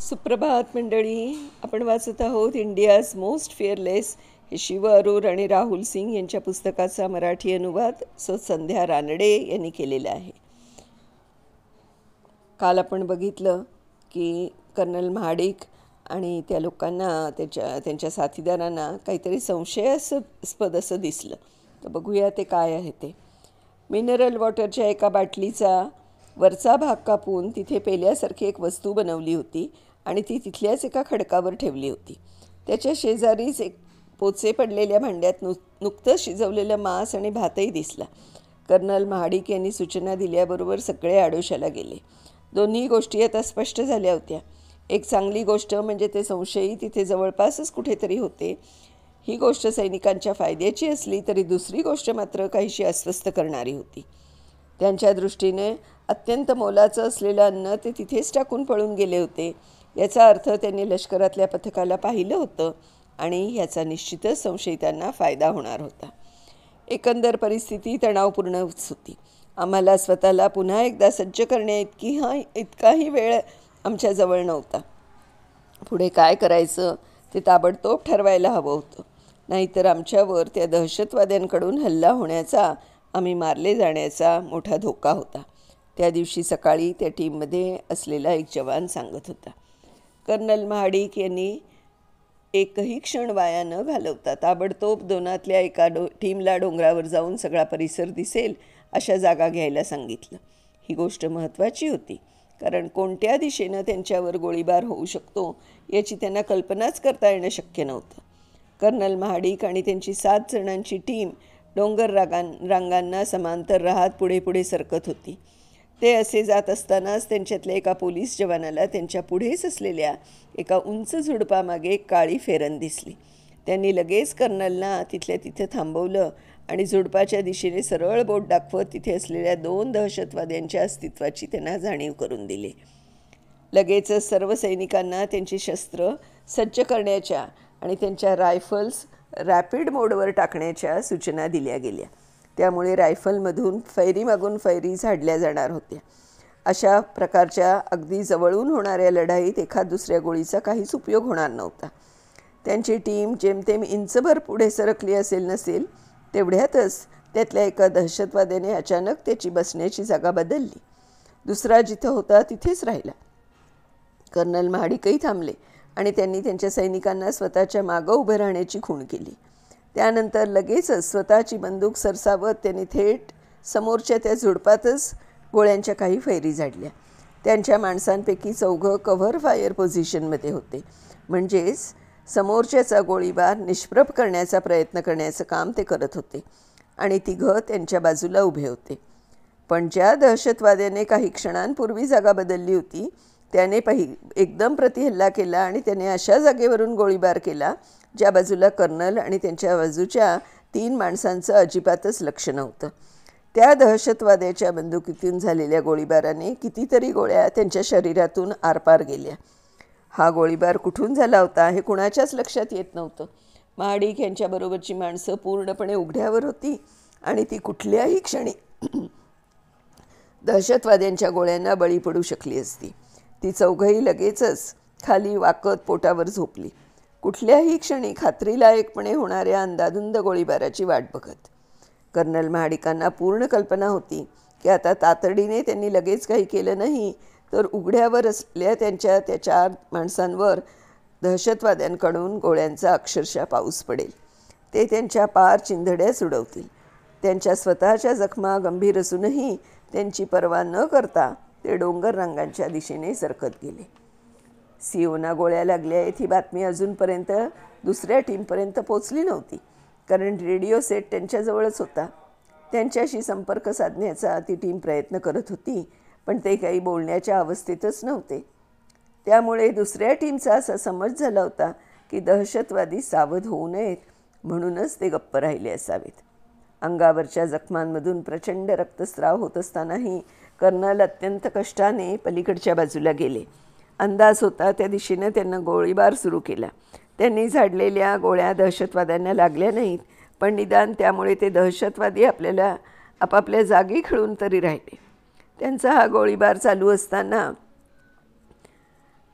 सुप्रभात मंडळी. आपण वाचत आहोत इंडियाज मोस्ट फिअरलेस हे शिव अरोर आणि राहुल सिंग यांच्या पुस्तकाचा मराठी अनुवाद संध्या रानडे यांनी केलेला आहे. काल आपण बघितलं की कर्नल महाडिक आणि त्या लोकांना त्यांच्या साथीदारांना काहीतरी संशयास्पद असं दिसलं. तर बघूया ते काय आहे ते. मिनरल वॉटरच्या एका बाटलीचा वरचा भाग कापून तिथे पेल्यासारखी एक वस्तू बनवली होती आणि ती तिथल्याच एका खडकावर ठेवली होती. त्याच्या शेजारीच एक पोचे पडलेल्या भांड्यात नुकतं शिजवलेलं मांस आणि भातही दिसला. कर्नल महाडिक यांनी सूचना दिल्याबरोबर सगळे आडोशाला गेले. दोन्ही गोष्टी आता स्पष्ट झाल्या होत्या. एक चांगली गोष्ट म्हणजे ते संशयी तिथे जवळपासच कुठेतरी होते. ही गोष्ट सैनिकांच्या फायद्याची असली तरी दुसरी गोष्ट मात्र काहीशी अस्वस्थ करणारी होती. त्यांच्या दृष्टीने अत्यंत मोलाचं असलेलं अन्न ते तिथेच टाकून पळून गेले होते. याचा अर्थ त्यांनी लष्करातल्या पथकाला पाहिलं होतं आणि याचा निश्चितच संशयितांना फायदा होणार होता. एकंदर परिस्थिती तणावपूर्णच होती. आम्हाला स्वतःला पुन्हा एकदा सज्ज इतकाही वेळ आमच्याजवळ नव्हता. पुढे काय करायचं ते ताबडतोब ठरवायला हवं होतं. नाहीतर आमच्यावर त्या दहशतवाद्यांकडून हल्ला होण्याचा, आम्ही मारले जाण्याचा मोठा धोका होता. त्या दिवशी सकाळी त्या टीममध्ये असलेला एक जवान सांगत होता. कर्नल महाडिक यांनी एकही क्षण वाया न घालवता ताबडतोब दोनातल्या एका टीमला डोंगरावर जाऊन सगळा परिसर दिसेल अशा जागा घ्यायला सांगितलं. ही गोष्ट महत्त्वाची होती, कारण कोणत्या दिशेनं त्यांच्यावर गोळीबार होऊ शकतो याची त्यांना कल्पनाच करता येणं शक्य नव्हतं. कर्नल महाडिक आणि त्यांची 7 जणांची टीम डोंगर रांगांना समांतर राहत पुढे पुढे सरकत होती. ते असे जात असतानाच त्यांच्यातल्या एका पोलीस जवानाला त्यांच्या पुढेच असलेल्या एका उंच झुडपामागे काळी फेरन दिसली. त्यांनी लगेच कर्नलना तिथल्या तिथे थांबवलं आणि झुडपाच्या दिशेने सरळ बोट दाखवत तिथे असलेल्या 2 दहशतवाद्यांच्या अस्तित्वाची त्यांना जाणीव करून दिली. लगेचच सर्व सैनिकांना त्यांची शस्त्र सज्ज करण्याच्या आणि त्यांच्या रायफल्स रॅपिड मोडवर टाकण्याच्या सूचना दिल्या गेल्या. त्यामुळे रायफलमधून फैरीमागून फैरी झाडल्या जाणार होत्या. अशा प्रकारच्या अगदी जवळून होणाऱ्या लढाईत एखाद दुसऱ्या गोळीचा काहीच उपयोग होणार नव्हता. त्यांची टीम जेमतेम इंचभर पुढे सरकली असेल नसेल तेवढ्यातच त्यातल्या एका दहशतवाद्याने अचानक त्याची बसण्याची जागा बदलली. दुसरा जिथं होता तिथेच राहिला. कर्नल महाडिकही थांबले आणि त्यांनी त्यांच्या सैनिकांना स्वतःच्या मागं उभं राहण्याची खूण केली. त्यानंतर लगेचच स्वतःची बंदूक सरसावत त्यांनी थेट समोरच्या त्या झुडपातच गोळ्यांच्या काही फैरी झाडल्या. त्यांच्या माणसांपैकी 4 कव्हर फायर पोझिशनमध्ये होते. म्हणजेच समोरच्याचा गोळीबार निष्प्रभ करण्याचा प्रयत्न करण्याचं काम ते करत होते आणि 3 त्यांच्या बाजूला उभे होते. पण ज्या दहशतवाद्याने काही क्षणांपूर्वी जागा बदलली होती त्याने एकदम प्रतिहल्ला केला आणि त्याने अशा जागेवरून गोळीबार केला ज्या बाजूला कर्नल आणि त्यांच्या बाजूच्या 3 माणसांचं अजिबातच लक्ष नव्हतं. त्या दहशतवाद्याच्या बंदुकीतून झालेल्या गोळीबाराने कितीतरी गोळ्या त्यांच्या शरीरातून आरपार गेल्या. हा गोळीबार कुठून झाला होता हे कुणाच्याच लक्षात येत नव्हतं. महाडिक यांच्याबरोबरची माणसं पूर्णपणे उघड्यावर होती आणि ती कुठल्याही क्षणी दहशतवाद्यांच्या गोळ्यांना बळी पडू शकली असती. ती 4ही लगेचच खाली वाकत पोटावर झोपली, कुठल्याही क्षणी खात्रीलायकपणे होणाऱ्या अंदाधुंद गोळीबाराची वाट बघत. कर्नल महाडिकांना पूर्ण कल्पना होती की आता तातडीने त्यांनी लगेच काही केलं नाही तर उघड्यावर असलेल्या त्या 4 माणसांवर दहशतवाद्यांकडून गोळ्यांचा अक्षरशः पाऊस पडेल. ते त्यांच्या पार चिंधड्याच उडवतील. त्यांच्या स्वतःच्या जखमा गंभीर असूनही त्यांची पर्वा न करता ते डोंगर रांगांच्या दिशेने सरकत गेले. सीओना गोळ्या लागल्या आहेत ही बातमी अजूनपर्यंत दुसऱ्या टीमपर्यंत पोचली नव्हती, कारण रेडिओ सेट त्यांच्याजवळच होता. त्यांच्याशी संपर्क साधण्याचा ती टीम प्रयत्न करत होती, पण ते काही बोलण्याच्या अवस्थेतच नव्हते. त्यामुळे दुसऱ्या टीमचा असा समज झाला होता की दहशतवादी सावध होऊ नयेत म्हणूनच ते गप्प राहिले असावेत. अंगावरच्या जखमांमधून प्रचंड रक्तस्राव होत असतानाही कर्नल अत्यंत कष्टाने पलीकडच्या बाजूला गेले. अंदाज होता त्या दिशेनं त्यांना गोळीबार सुरू केला. त्यांनी झाडलेल्या गोळ्या दहशतवाद्यांना लागल्या नाहीत, पण निदान त्यामुळे ते दहशतवादी आपापल्या जागी खिळून तरी राहिले. त्यांचा हा गोळीबार चालू असताना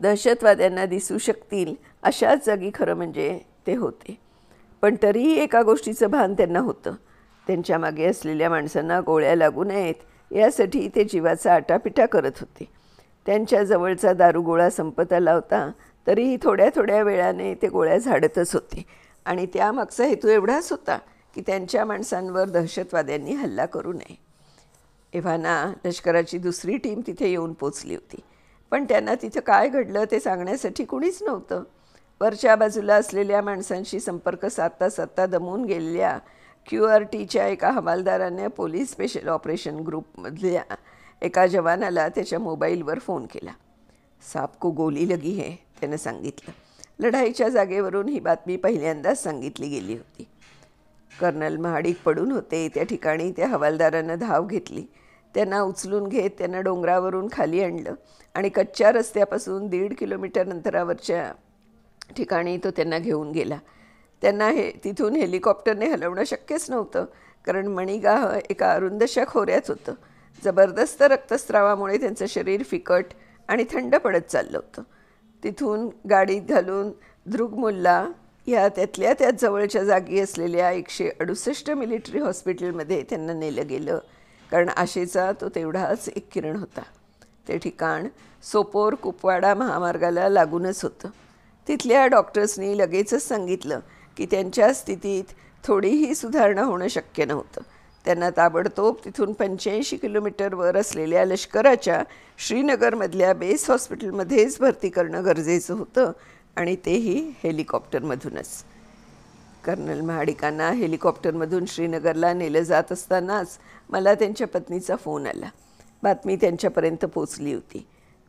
दहशतवाद्यांना दिसू शकतील अशाच जागी खरं म्हणजे ते होते. पण तरीही एका गोष्टीचं भान त्यांना होतं. त्यांच्या मागे असलेल्या माणसांना गोळ्या लागू नयेत यासाठी ते जीवाचा आटापिटा करत होते. त्यांच्या जवळचा दारुगोळा संपत आला होता, तरीही थोड्या थोड्या वेळाने ते गोळ्या झाडतच होते आणि त्यामागचा हेतू एवढाच होता की त्यांच्या माणसांवर दहशतवाद्यांनी हल्ला करू नये. एव्हाना लष्कराची दुसरी टीम तिथे येऊन पोचली होती, पण त्यांना तिथं काय घडलं ते सांगण्यासाठी कुणीच नव्हतं. वरच्या बाजूला असलेल्या माणसांशी संपर्क साधता साधता दमून गेलेल्या QRTच्या एका हवालदाराने पोलीस स्पेशल ऑपरेशन ग्रुपमधल्या एका जवानाला त्याच्या मोबाईलवर फोन केला. "साप को गोली लगी है," त्यानं सांगितलं. लढाईच्या जागेवरून ही बातमी पहिल्यांदाच सांगितली गेली होती. कर्नल महाडिक पडून होते त्या ठिकाणी त्या हवालदारानं धाव घेतली. त्यांना उचलून घेत त्यांना डोंगरावरून खाली आणलं आणि कच्च्या रस्त्यापासून 1.5 किलोमीटर अंतरावरच्या ठिकाणी तो त्यांना घेऊन गेला. त्यांना तिथून हेलिकॉप्टरने हलवणं शक्यच नव्हतं, कारण मणिगाह एका अरुंदशा खोऱ्यात होतं. जबरदस्त रक्तस्रावामुळे त्यांचं शरीर फिकट आणि थंड पडत चाललं होतं. तिथून गाडीत घालून ध्रुगमुल्ला या त्यातल्या त्यात जवळच्या जागी असलेल्या 168 मिलिटरी हॉस्पिटलमध्ये त्यांना नेलं गेलं, कारण आशेचा तो तेवढाच एक किरण होता. ते ठिकाण सोपोर कुपवाडा महामार्गाला लागूनच होतं. तिथल्या डॉक्टर्सनी लगेचच सांगितलं की त्यांच्या स्थितीत थोडीही सुधारणा होणं शक्य नव्हतं. त्यांना ताबडतोब तिथून 85 किलोमीटरवर असलेल्या लष्कराच्या श्रीनगरमधल्या बेस हॉस्पिटलमध्येच भरती करणं गरजेचं होतं, आणि तेही हेलिकॉप्टरमधूनच. कर्नल महाडिकांना हेलिकॉप्टरमधून श्रीनगरला नेलं जात असतानाच मला त्यांच्या पत्नीचा फोन आला. बातमी त्यांच्यापर्यंत पोचली होती.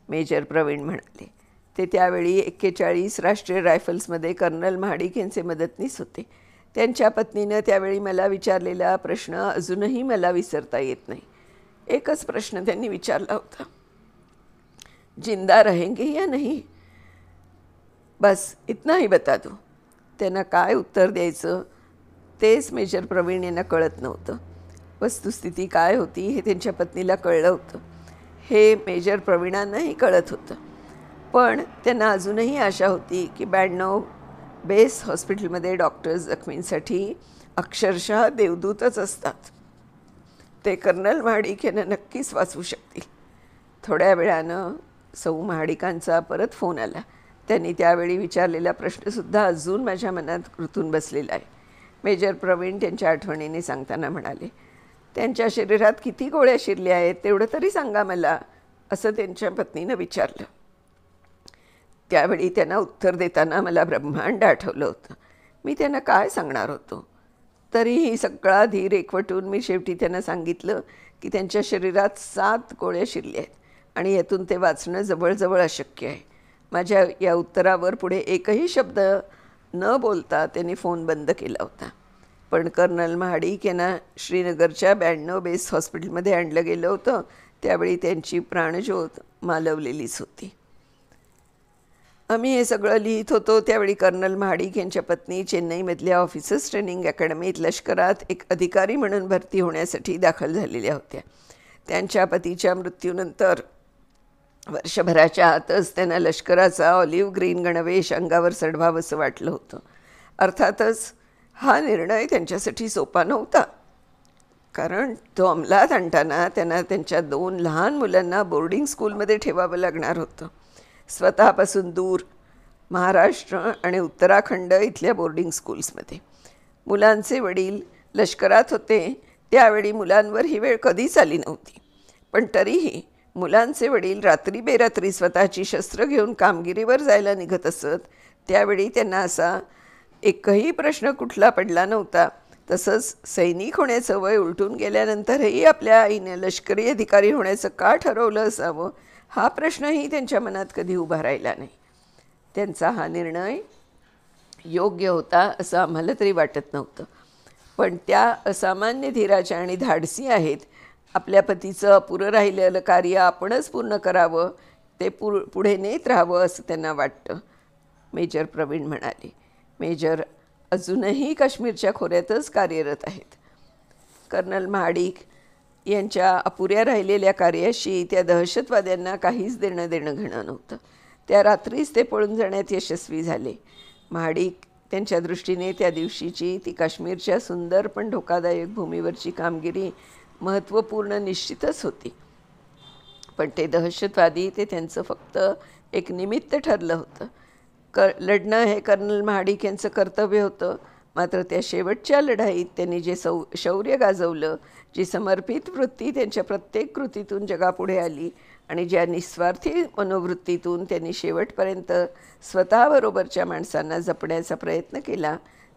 मेजर प्रवीण म्हणाले. ते त्यावेळी 41 राष्ट्रीय रायफल्समध्ये कर्नल महाडिक यांचे मदतनीस होते. त्यांच्या पत्नीनं त्यावेळी मला विचारलेला प्रश्न अजूनही मला विसरता येत नाही. एकच प्रश्न त्यांनी विचारला होता, "जिंदा रहेंगे या नहीं? बस इतना ही बता दो." त्यांना काय उत्तर द्यायचं तेच मेजर प्रवीण यांना कळत नव्हतं. वस्तुस्थिती काय होती हे त्यांच्या पत्नीला कळलं होतं. हे मेजर प्रवीणांनाही कळत होतं. पण त्यांना अजूनही आशा होती की 92 बेस हॉस्पिटलमध्ये डॉक्टर्स जखमींसाठी अक्षरशः देवदूतच असतात. ते कर्नल महाडिक यांना नक्कीच वाचवू शकतील. थोड्या वेळानं सौ महाडिकांचा परत फोन आला. त्यांनी त्यावेळी विचारलेला प्रश्नसुद्धा अजून माझ्या मनात रुतून बसलेला आहे. मेजर प्रवीण त्यांच्या आठवणीने सांगताना म्हणाले, "त्यांच्या शरीरात किती गोळ्या शिरल्या आहेत तेवढं तरी सांगा मला," असं त्यांच्या पत्नीनं विचारलं. त्यावेळी त्यांना उत्तर देताना मला ब्रह्मांड आठवलं होतं. मी त्यांना काय सांगणार होतो. तरीही सगळा धीर एकवटून मी शेवटी त्यांना सांगितलं की त्यांच्या शरीरात 7 गोळ्या शिरल्या आहेत आणि यातून ते वाचणं जवळजवळ अशक्य आहे. माझ्या या उत्तरावर पुढे एकही शब्द न बोलता त्यांनी फोन बंद केला होता. पण कर्नल महाडिक यांना श्रीनगरच्या 92 बेस हॉस्पिटलमध्ये आणलं गेलं होतं. त्यावेळी त्यांची प्राणज्योत मालवलेलीच होती. आम्ही हे सगळं लिहित होतो त्यावेळी कर्नल महाडिक यांच्या पत्नी चेन्नईमधल्या ऑफिसर्स ट्रेनिंग अकॅडमीत लष्करात एक अधिकारी म्हणून भरती होण्यासाठी दाखल झालेल्या होत्या. त्यांच्या पतीच्या मृत्यूनंतर वर्षभराच्या आतच त्यांना लष्कराचा ऑलिव्ह ग्रीन गणवेश अंगावर चढवावंसं वाटलं होतं. अर्थातच हा निर्णय त्यांच्यासाठी सोपा नव्हता, कारण तो अंमलात आणताना त्यांना त्यांच्या 2 लहान मुलांना बोर्डिंग स्कूलमध्ये ठेवावं लागणार होतं. स्वतःपासून दूर महाराष्ट्र आणि उत्तराखंड इथल्या बोर्डिंग स्कूल्समध्ये. मुलांचे वडील लष्करात होते त्यावेळी मुलांवर ही वेळ कधीच आली नव्हती. पण तरीही मुलांचे वडील रात्री बेरात्री स्वतःची शस्त्र घेऊन कामगिरीवर जायला निघत असत. त्यावेळी त्यांना असा एकही प्रश्न कुठला पडला नव्हता. तसंच सैनिक होण्याचं वय उलटून गेल्यानंतरही आपल्या आईने लष्करी अधिकारी होण्याचं का ठरवलं असावं हा प्रश्नही त्यांच्या मनात कधी उभा राहिला नाही. त्यांचा हा निर्णय योग्य होता असं आम्हाला तरी वाटत नव्हतं. पण त्या असामान्य धीराच्या आणि धाडसी आहेत. आपल्या पतीचं अपुरं राहिलेलं कार्य आपणच पूर्ण करावं, ते पुढे नेत राहावं असं त्यांना वाटतं, मेजर प्रवीण म्हणाले. मेजर अजूनही काश्मीरच्या खोऱ्यातच कार्यरत आहेत. कर्नल महाडिक यांच्या अपुऱ्या राहिलेल्या कार्याशी त्या दहशतवाद्यांना काहीच देणं घेणं नव्हतं. त्या रात्रीच ते पळून जाण्यात यशस्वी झाले. महाडिक त्यांच्या दृष्टीने त्या दिवशीची ती काश्मीरच्या सुंदर पण धोकादायक भूमीवरची कामगिरी महत्त्वपूर्ण निश्चितच होती. पण ते दहशतवादी ते त्यांचं फक्त एक निमित्त ठरलं होतं. लढणं हे कर्नल महाडिक यांचं कर्तव्य होतं. मात्र त्या शेवटच्या लढाईत त्यांनी जे शौर्य गाजवलं, जी समर्पित वृत्ती त्यांच्या प्रत्येक कृतीतून जगापुढे आली आणि ज्या निस्वार्थी मनोवृत्तीतून त्यांनी शेवटपर्यंत स्वतःबरोबरच्या माणसांना जपण्याचा प्रयत्न केला,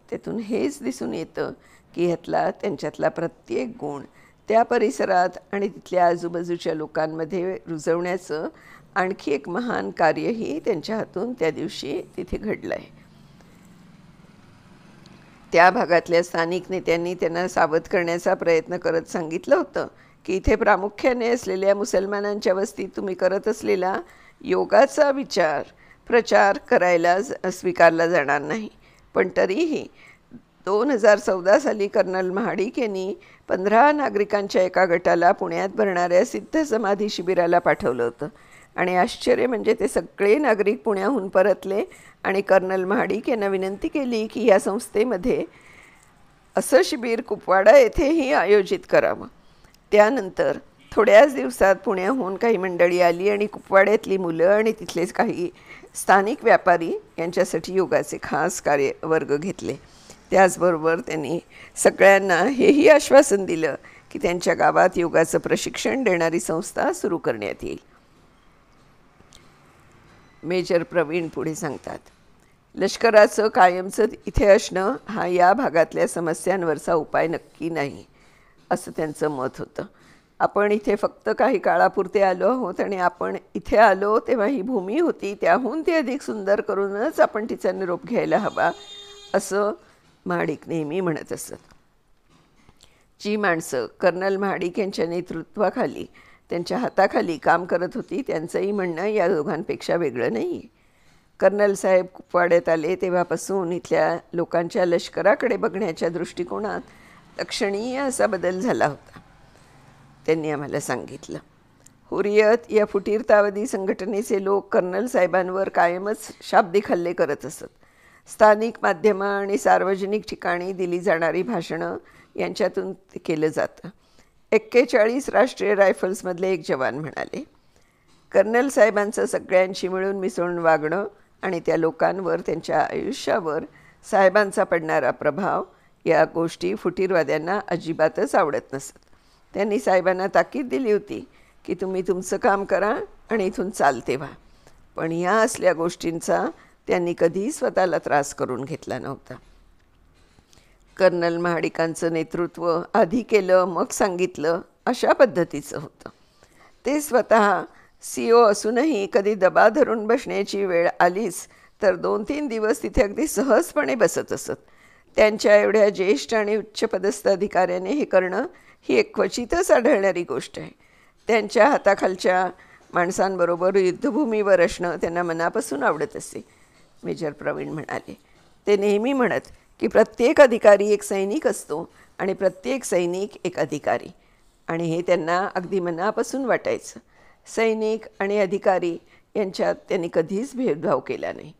त्यातून हेच दिसून येतं की त्यांच्यातला प्रत्येक गुण त्या परिसरात आणि तिथल्या आजूबाजूच्या लोकांमध्ये रुजवण्याचं आणखी एक महान कार्यही त्यांच्या हातून त्या दिवशी तिथे घडलं आहे. त्या भागातल्या स्थानिक नेत्यांनी त्यांना सावध करण्याचा प्रयत्न करत सांगितलं होतं की इथे प्रामुख्याने असलेल्या मुसलमानांच्या वस्तीत तुम्ही करत असलेला योगाचा प्रचार करायला स्वीकारला जाणार नाही. पण तरीही 2014 साली कर्नल महाडिक यांनी 15 नागरिकांच्या एका गटाला पुण्यात भरणाऱ्या सिद्ध समाधी शिबिराला पाठवलं होतं. आणि आश्चर्य म्हणजे ते सगळे नागरिक पुण्याहून परतले आणि कर्नल महाडिक यांना विनंती केली की या संस्थेमध्ये असं शिबिर कुपवाडा येथेही आयोजित करावं. त्यानंतर थोड्याच दिवसात पुण्याहून काही मंडळी आली आणि कुपवाड्यातली मुलं आणि तिथलेच काही स्थानिक व्यापारी यांच्यासाठी योगाचे खास वर्ग घेतले. त्याचबरोबर त्यांनी सगळ्यांना हेही आश्वासन दिलं की त्यांच्या गावात योगाचं प्रशिक्षण देणारी संस्था सुरू करण्यात येईल. मेजर प्रवीण पुढे सांगतात, लष्कराचं कायमचं इथे असणं हा या भागातल्या समस्यांवरचा उपाय नक्की नाही, असं त्यांचं मत होतं. आपण इथे फक्त काही काळापुरते आलो आहोत आणि आपण इथे आलो तेव्हा ही भूमी होती, त्याहून ती अधिक सुंदर करूनच आपण तिचा निरोप घ्यायला हवा, असं महाडिक नेहमी म्हणत असत. जी माणसं कर्नल महाडिक यांच्या नेतृत्वाखाली त्यांच्या हाताखाली काम करत होती त्यांचंही म्हणणं या दोघांपेक्षा वेगळं नाही. कर्नल साहेब कुपवाड्यात आले तेव्हापासून इथल्या लोकांच्या लष्कराकडे बघण्याच्या दृष्टिकोनात लक्षणीय असा बदल झाला होता. त्यांनी आम्हाला सांगितलं, हुरियत या फुटीरतावादी संघटनेचे लोक कर्नल साहेबांवर कायमच शाब्दिक हल्ले करत असत. स्थानिक माध्यमं आणि सार्वजनिक ठिकाणी दिली जाणारी भाषणं यांच्यातून ते केलं जातं. 41 राष्ट्रीय रायफल्समधले एक जवान म्हणाले, कर्नल साहेबांचं सगळ्यांशी मिळून मिसळून वागणं आणि त्या लोकांवर त्यांच्या आयुष्यावर साहेबांचा पडणारा प्रभाव या गोष्टी फुटीरवाद्यांना अजिबातच आवडत नसत. त्यांनी साहेबांना ताकीद दिली होती की तुम्ही तुमचं काम करा आणि इथून चालते व्हा. पण या असल्या गोष्टींचा त्यांनी कधीही स्वतःला त्रास करून घेतला नव्हता. कर्नल महाडिकांचं नेतृत्व आधी केलं मग सांगितलं अशा पद्धतीचं होतं. ते स्वतः CEO असूनही कधी दबा धरून बसण्याची वेळ आलीच तर 2-3 दिवस तिथे अगदी सहजपणे बसत असत. त्यांच्या एवढ्या ज्येष्ठ आणि उच्चपदस्थ अधिकाऱ्याने हे करणं ही एक क्वचितच आढळणारी गोष्ट आहे. त्यांच्या हाताखालच्या माणसांबरोबर युद्धभूमीवर असणं त्यांना मनापासून आवडत असे, मेजर प्रवीण म्हणाले. ते नेहमी म्हणत की प्रत्येक अधिकारी एक सैनिक असतो आणि प्रत्येक सैनिक एक अधिकारी, आणि हे त्यांना अगदी मनापासून वाटायचं. सैनिक आणि अधिकारी यांच्यात त्यांनी कधीच भेदभाव केला नाही.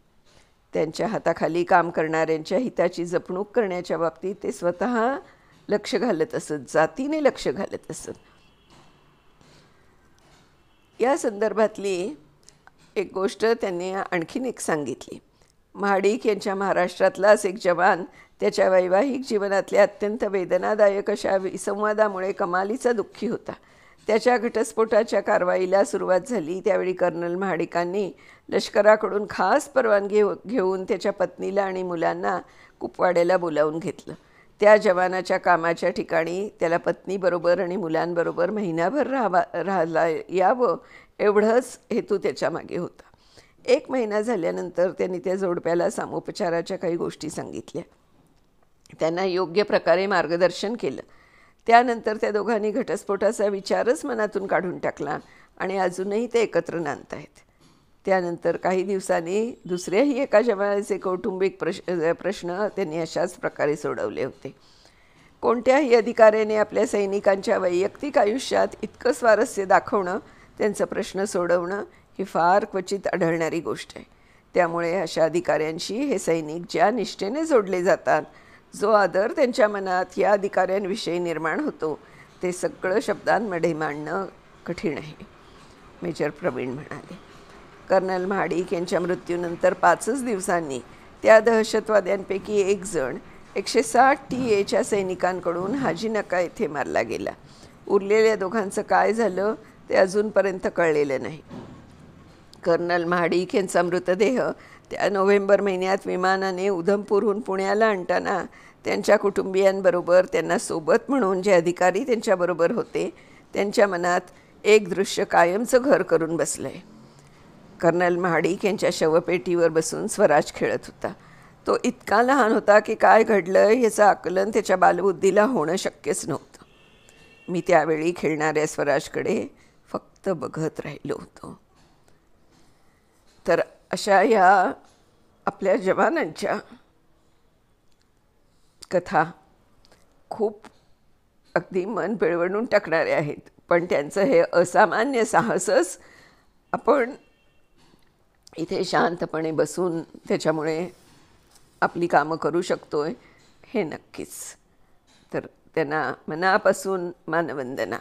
त्यांच्या हाताखाली काम करणाऱ्यांच्या हिताची जपणूक करण्याच्या बाबतीत ते स्वतः लक्ष घालत असत, जातीने लक्ष घालत असत. या संदर्भातली एक गोष्ट त्यांनी आणखीन एक सांगितली. महाडिक यांच्या महाराष्ट्रातलाच एक जवान त्याच्या वैवाहिक जीवनातल्या अत्यंत वेदनादायक अशा विसंवादामुळे कमालीचा दुःखी होता. त्याच्या घटस्फोटाच्या कारवाईला सुरुवात झाली त्यावेळी कर्नल महाडिकांनी लष्कराकडून खास परवानगी घेऊन त्याच्या पत्नीला आणि मुलांना कुपवाड्याला बोलावून घेतलं. त्या जवानाच्या कामाच्या ठिकाणी त्याला पत्नीबरोबर आणि मुलांबरोबर महिनाभर राहायला यावं एवढंच हेतू त्याच्यामागे होता. 1 महिना झाल्यानंतर त्यांनी त्या जोडप्याला सामोपचाराच्या काही गोष्टी सांगितल्या. त्यांना योग्य प्रकारे मार्गदर्शन केलं. त्यानंतर त्या दोघांनी घटस्फोटाचा विचारच मनातून काढून टाकला आणि अजूनही ते एकत्र नांदत आहेत. त्यानंतर काही दिवसांनी दुसऱ्याही एका जवानाचे कौटुंबिक प्रश्न त्यांनी अशाच प्रकारे सोडवले होते. कोणत्याही अधिकाऱ्याने आपल्या सैनिकांच्या वैयक्तिक आयुष्यात इतकं स्वारस्य दाखवणं, त्यांचा प्रश्न सोडवणं ही फार क्वचित आढळणारी गोष्ट आहे. त्यामुळे अशा अधिकाऱ्यांशी हे सैनिक ज्या निष्ठेने जोडले जातात, जो आदर त्यांच्या मनात या अधिकाऱ्यांविषयी निर्माण होतो, ते सगळं शब्दांमध्ये मांडणं कठीण आहे, मेजर प्रवीण म्हणाले. कर्नल महाडिक यांच्या मृत्यूनंतर 5च दिवसांनी त्या दहशतवाद्यांपैकी एक जण 160 TA सैनिकांकडून हाजी नका येथे मारला गेला. उरलेल्या दोघांचं काय झालं ते अजूनपर्यंत कळलेलं नाही. कर्नल महाडिक यांचा मृतदेह त्या नोव्हेंबर महिन्यात विमानाने उधमपूरहून पुण्याला आणताना त्यांच्या कुटुंबियांबरोबर त्यांना सोबत म्हणून जे अधिकारी त्यांच्याबरोबर होते, त्यांच्या मनात एक दृश्य कायमचं घर करून बसलं आहे. कर्नल महाडिक यांच्या शवपेटीवर बसून स्वराज खेळत होता. तो इतका लहान होता की काय घडलं याचं आकलन त्याच्या बालबुद्धीला होणं शक्यच नव्हतं. मी त्यावेळी खेळणाऱ्या स्वराजकडे फक्त बघत राहिलो होतो. तर अशा या आपल्या जवानांच्या कथा खूप अगदी मन पिळवणून टाकणारे आहेत, पण त्यांचं हे असामान्य साहसच आपण इथे शांतपणे बसून त्याच्यामुळे आपली कामं करू शकतोय हे नक्कीच. तर त्यांना मनापासून मानवंदना.